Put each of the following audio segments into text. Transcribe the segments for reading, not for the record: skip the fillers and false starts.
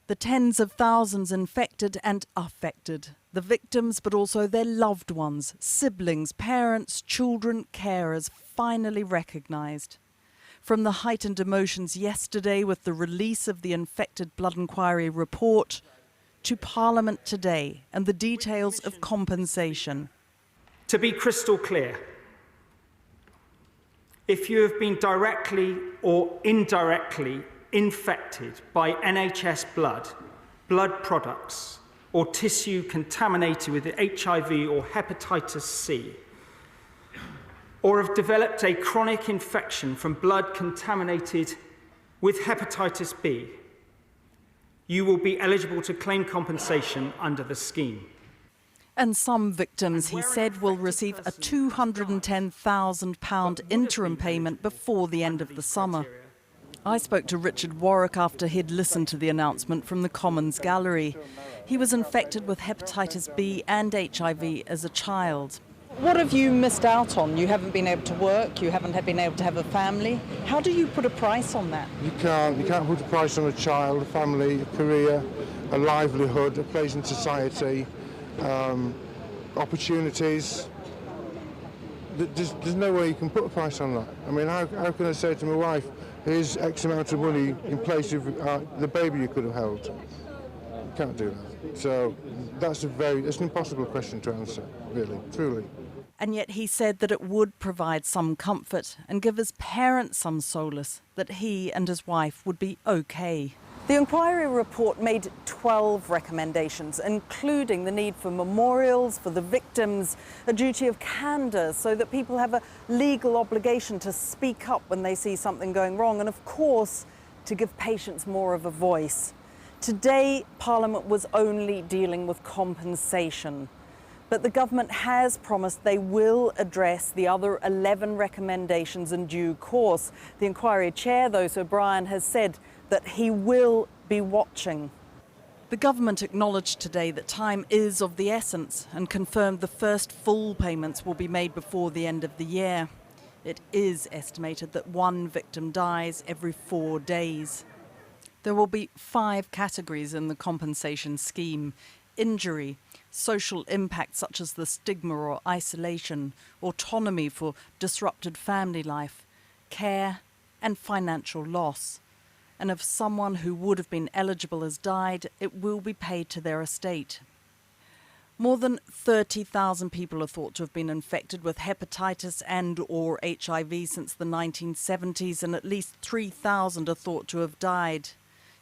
The tens of thousands infected and affected. The victims, but also their loved ones, siblings, parents, children, carers, finally recognised. From the heightened emotions yesterday with the release of the infected blood inquiry report, to Parliament today and the details of compensation. To be crystal clear, if you have been directly or indirectly infected by NHS blood products, or tissue contaminated with HIV or hepatitis C, or have developed a chronic infection from blood contaminated with hepatitis B, you will be eligible to claim compensation under the scheme. And some victims, he said, will receive a £210,000 interim payment before the end of the summer. I spoke to Richard Warwick after he'd listened to the announcement from the Commons Gallery. He was infected with hepatitis B and HIV as a child. What have you missed out on? You haven't been able to work, you haven't been able to have a family. How do you put a price on that? You can't put a price on a child, a family, a career, a livelihood, a place in society, opportunities. There's no way you can put a price on that. I mean, how can I say to my wife, here's X amount of money in place of the baby you could have held? You can't do that. So that's an impossible question to answer, really, truly. And yet he said that it would provide some comfort and give his parents some solace that he and his wife would be okay. The inquiry report made 12 recommendations, including the need for memorials for the victims, a duty of candour so that people have a legal obligation to speak up when they see something going wrong, and of course, to give patients more of a voice. Today, Parliament was only dealing with compensation. But the government has promised they will address the other 11 recommendations in due course. The inquiry chair, though, Sir Brian, has said that he will be watching. The government acknowledged today that time is of the essence and confirmed the first full payments will be made before the end of the year. It is estimated that one victim dies every 4 days. There will be 5 categories in the compensation scheme: injury, social impact such as the stigma or isolation, autonomy for disrupted family life, care and financial loss. And if someone who would have been eligible has died, it will be paid to their estate. More than 30,000 people are thought to have been infected with hepatitis and or HIV since the 1970s, and at least 3,000 are thought to have died.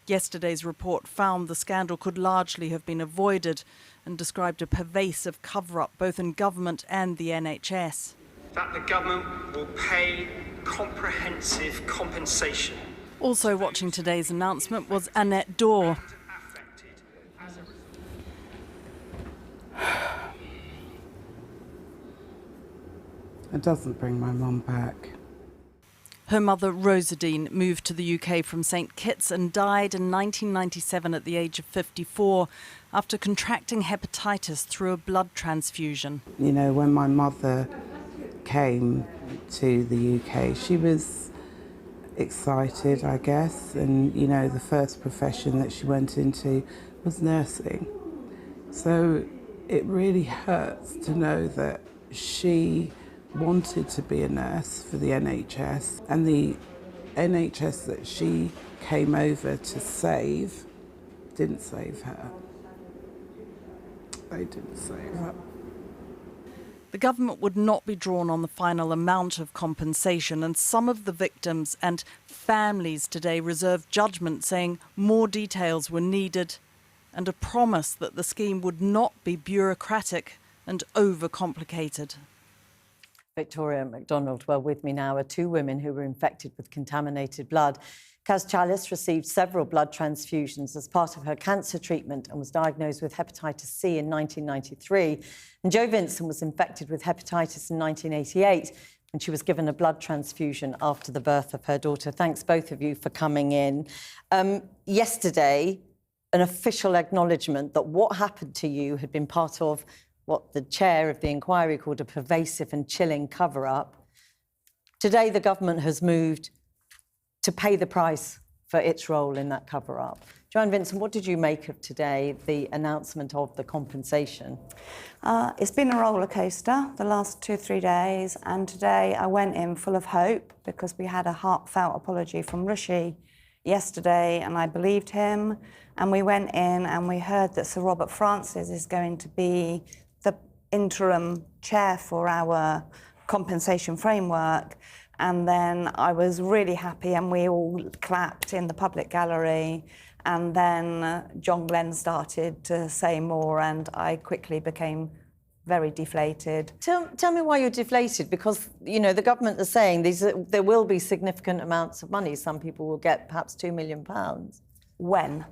Yesterday's report found the scandal could largely have been avoided and described a pervasive cover-up both in government and the NHS. That the government will pay comprehensive compensation. Also watching today's announcement was Annette Dorr. It doesn't bring my mum back. Her mother, Rosadine, moved to the UK from St Kitts and died in 1997 at the age of 54 after contracting hepatitis through a blood transfusion. You know, when my mother came to the UK, she was excited, I guess, and, you know, the first profession that she went into was nursing. So it really hurts to know that she wanted to be a nurse for the NHS, and the NHS that she came over to save didn't save her. They didn't save her. The government would not be drawn on the final amount of compensation, and some of the victims and families today reserved judgment, saying more details were needed and a promise that the scheme would not be bureaucratic and overcomplicated. Victoria MacDonald. Well, with me now are 2 women who were infected with contaminated blood. Kaz Chalice received several blood transfusions as part of her cancer treatment and was diagnosed with hepatitis C in 1993. And Jo Vincent was infected with hepatitis in 1988 and she was given a blood transfusion after the birth of her daughter. Thanks, both of you, for coming in. Yesterday, an official acknowledgement that what happened to you had been part of what the chair of the inquiry called a pervasive and chilling cover-up. Today, the government has moved to pay the price for its role in that cover-up. Joanne Vincent, what did you make of today, the announcement of the compensation? It's been a roller coaster the last 2 or 3 days, and today I went in full of hope because we had a heartfelt apology from Rishi yesterday, and I believed him. And we went in and we heard that Sir Robert Francis is going to be the interim chair for our compensation framework. And then I was really happy, and we all clapped in the public gallery. And then John Glenn started to say more, and I quickly became very deflated. Tell me why you're deflated, because, you know, the government is saying there will be significant amounts of money. Some people will get perhaps £2 million. When?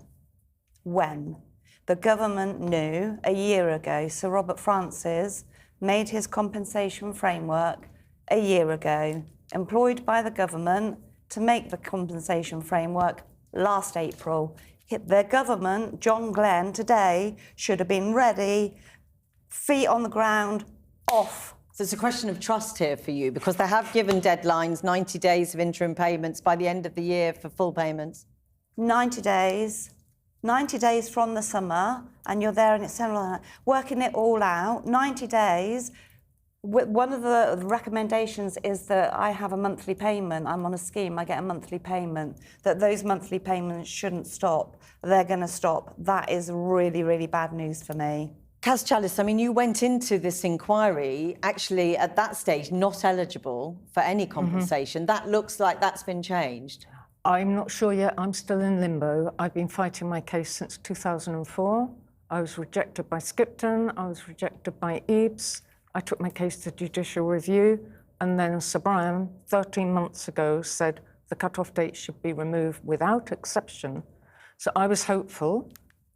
The government knew a year ago. Sir Robert Francis made his compensation framework a year ago, employed by the government to make the compensation framework last April. The government, John Glenn, today should have been ready, feet on the ground, off. So it's a question of trust here for you, because they have given deadlines, 90 days of interim payments by the end of the year for full payments. 90 days from the summer, and you're there and it's working it all out. 90 days. One of the recommendations is that I have a monthly payment. I'm on a scheme, I get a monthly payment, that those monthly payments shouldn't stop. They're going to stop. That is really, really bad news for me. Kaz Challis, I mean, you went into this inquiry actually at that stage not eligible for any compensation. That looks like that's been changed. I'm not sure yet. I'm still in limbo. I've been fighting my case since 2004. I was rejected by Skipton. I was rejected by EBS. I took my case to judicial review, and then Sir Brian, 13 months ago, said the cut-off date should be removed without exception. So I was hopeful,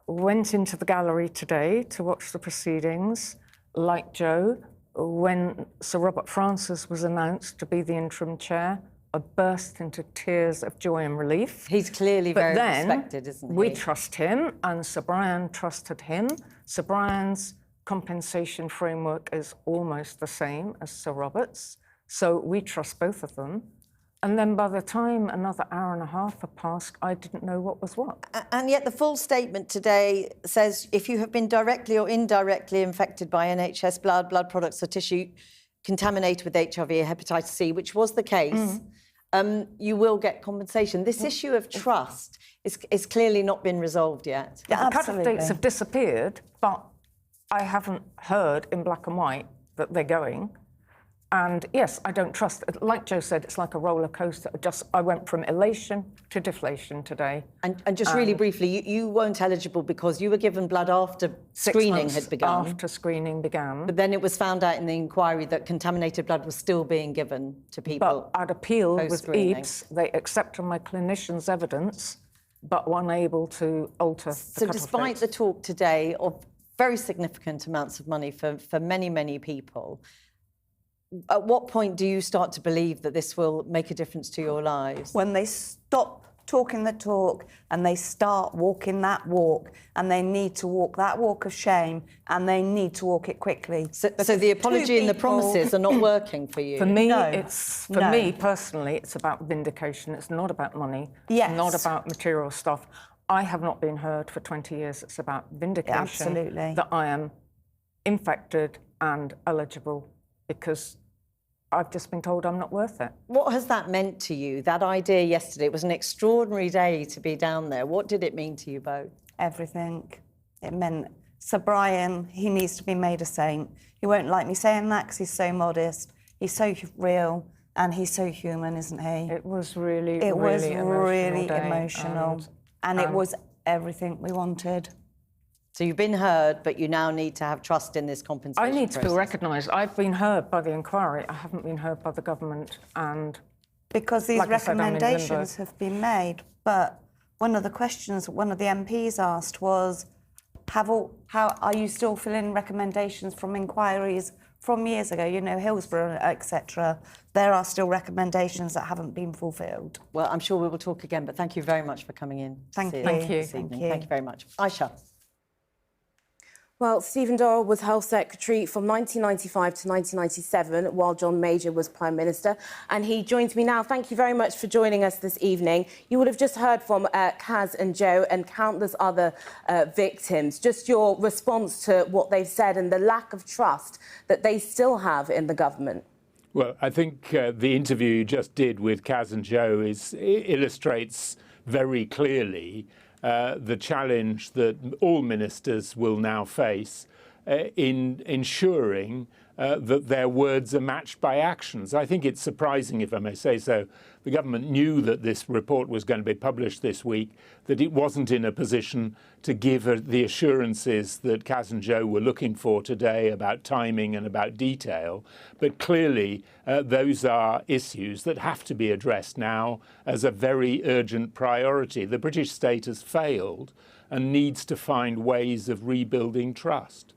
went into the gallery today to watch the proceedings, like Joe. When Sir Robert Francis was announced to be the interim chair, I burst into tears of joy and relief. He's clearly very respected, isn't he? We trust him, and Sir Brian trusted him. Sir Brian's compensation framework is almost the same as Sir Robert's, so we trust both of them. And then by the time another hour and a half had passed, I didn't know what was what. And yet the full statement today says if you have been directly or indirectly infected by NHS blood products or tissue contaminated with HIV or hepatitis C, which was the case, you will get compensation. This issue of trust is clearly not been resolved yet. The cut-off dates have disappeared, but I haven't heard in black and white that they're going. And yes, I don't trust. Like Joe said, it's like a roller coaster. I went from elation to deflation today. And just really briefly, you weren't eligible because you were given blood after screening had begun. After screening began. But then it was found out in the inquiry that contaminated blood was still being given to people. But I'd appeal with EBS. They accepted my clinician's evidence, but were unable to alter the So despite the talk today of very significant amounts of money for many, many people, at what point do you start to believe that this will make a difference to your lives? When they stop talking the talk and they start walking that walk, and they need to walk that walk of shame, and they need to walk it quickly. So the apology and the promises are not working for you? For me, me personally, it's about vindication. It's not about money. Yes. It's not about material stuff. I have not been heard for 20 years. It's about vindication. Absolutely. That I am infected and eligible, because I've just been told I'm not worth it. What has that meant to you, that idea yesterday? It was an extraordinary day to be down there. What did it mean to you both? Everything. It meant Sir Brian, he needs to be made a saint. He won't like me saying that because he's so modest. He's so real and he's so human, isn't he? It was really, really emotional. And it was everything we wanted. So you've been heard, but you now need to have trust in this compensation I need to process. feel recognised. I've been heard by the inquiry. I haven't been heard by the government, and because these like recommendations have been made. But one of the questions one of the MPs asked was, how are you still filling recommendations from inquiries from years ago? You know, Hillsborough, etc. There are still recommendations that haven't been fulfilled. Well, I'm sure we will talk again, but thank you very much for coming in. Thank you. Thank you very much. Aisha. Well, Stephen Dorr was Health Secretary from 1995 to 1997 while John Major was Prime Minister, and he joins me now. Thank you very much for joining us this evening. You would have just heard from Kaz and Joe and countless other victims. Just your response to what they've said and the lack of trust that they still have in the government. Well, I think the interview you just did with Kaz and Joe illustrates very clearly the challenge that all ministers will now face in ensuring that their words are matched by actions. I think it's surprising, if I may say so, the government knew that this report was going to be published this week, that it wasn't in a position to give the assurances that Kaz and Joe were looking for today about timing and about detail. But clearly, those are issues that have to be addressed now as a very urgent priority. The British state has failed and needs to find ways of rebuilding trust.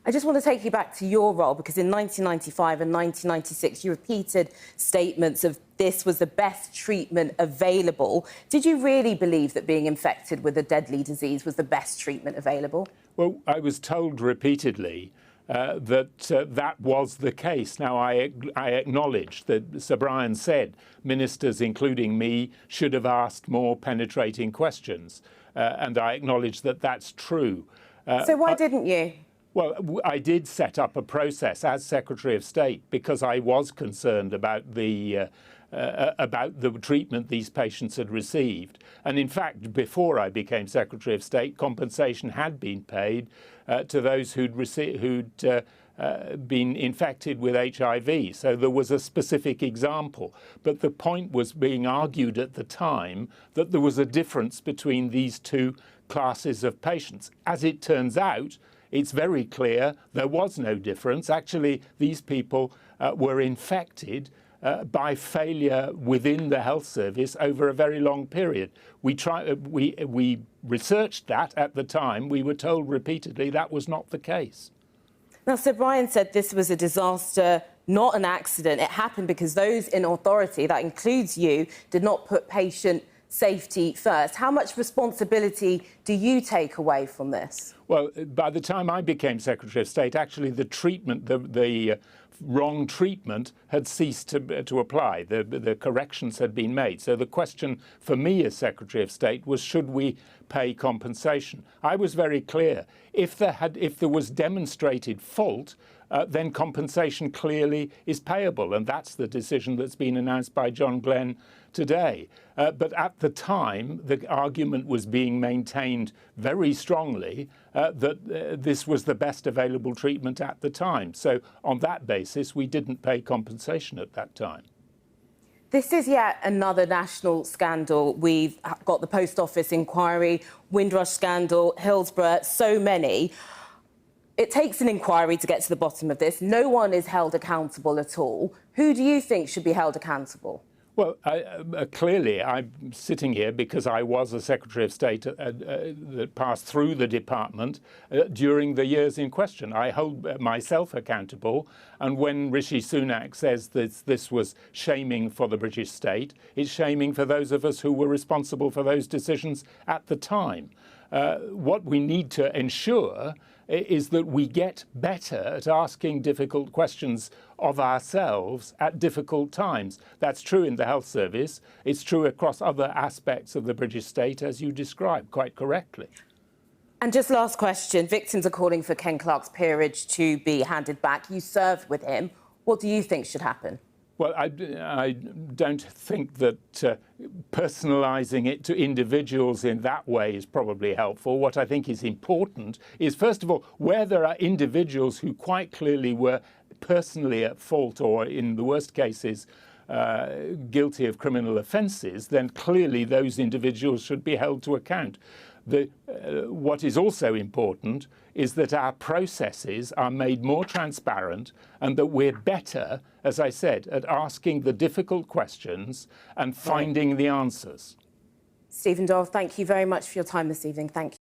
I just want to take you back to your role, because in 1995 and 1996 you repeated statements of this was the best treatment available. Did you really believe that being infected with a deadly disease was the best treatment available? Well, I was told repeatedly that was the case. Now, I acknowledge that Sir Brian said ministers, including me, should have asked more penetrating questions, and I acknowledge that that's true. So why didn't you? Well, I did set up a process as Secretary of State because I was concerned about the treatment these patients had received. And in fact, before I became Secretary of State, compensation had been paid to those who'd been infected with HIV. So there was a specific example. But the point was being argued at the time that there was a difference between these two classes of patients. As it turns out, it's very clear there was no difference. Actually, these people were infected by failure within the health service over a very long period. We researched that at the time. We were told repeatedly that was not the case. Now, Sir Brian said this was a disaster, not an accident. It happened because those in authority, that includes you, did not put patient safety first. How much responsibility do you take away from this? Well, by the time I became Secretary of State, actually the treatment, the wrong treatment had ceased to apply. The corrections had been made. So the question for me as Secretary of State was, should we pay compensation? I was very clear. If there was demonstrated fault, then compensation clearly is payable. And that's the decision that's been announced by John Glenn today. But at the time, the argument was being maintained very strongly that this was the best available treatment at the time. So on that basis, we didn't pay compensation at that time. This is yet another national scandal. We've got the Post Office inquiry, Windrush scandal, Hillsborough, so many. It takes an inquiry to get to the bottom of this. No one is held accountable at all. Who do you think should be held accountable? Well, clearly, I'm sitting here because I was a Secretary of State that passed through the department during the years in question. I hold myself accountable. And when Rishi Sunak says that this was shaming for the British state, it's shaming for those of us who were responsible for those decisions at the time. What we need to ensure is that we get better at asking difficult questions of ourselves at difficult times. That's true in the health service. It's true across other aspects of the British state, as you described quite correctly. And just last question. Victims are calling for Ken Clarke's peerage to be handed back. You served with him. What do you think should happen? Well, I don't think that personalising it to individuals in that way is probably helpful. What I think is important is, first of all, where there are individuals who quite clearly were personally at fault or, in the worst cases, guilty of criminal offences, then clearly those individuals should be held to account. What is also important is that our processes are made more transparent and that we're better, as I said, at asking the difficult questions and finding the answers. Stephen Dorr, thank you very much for your time this evening. Thank you.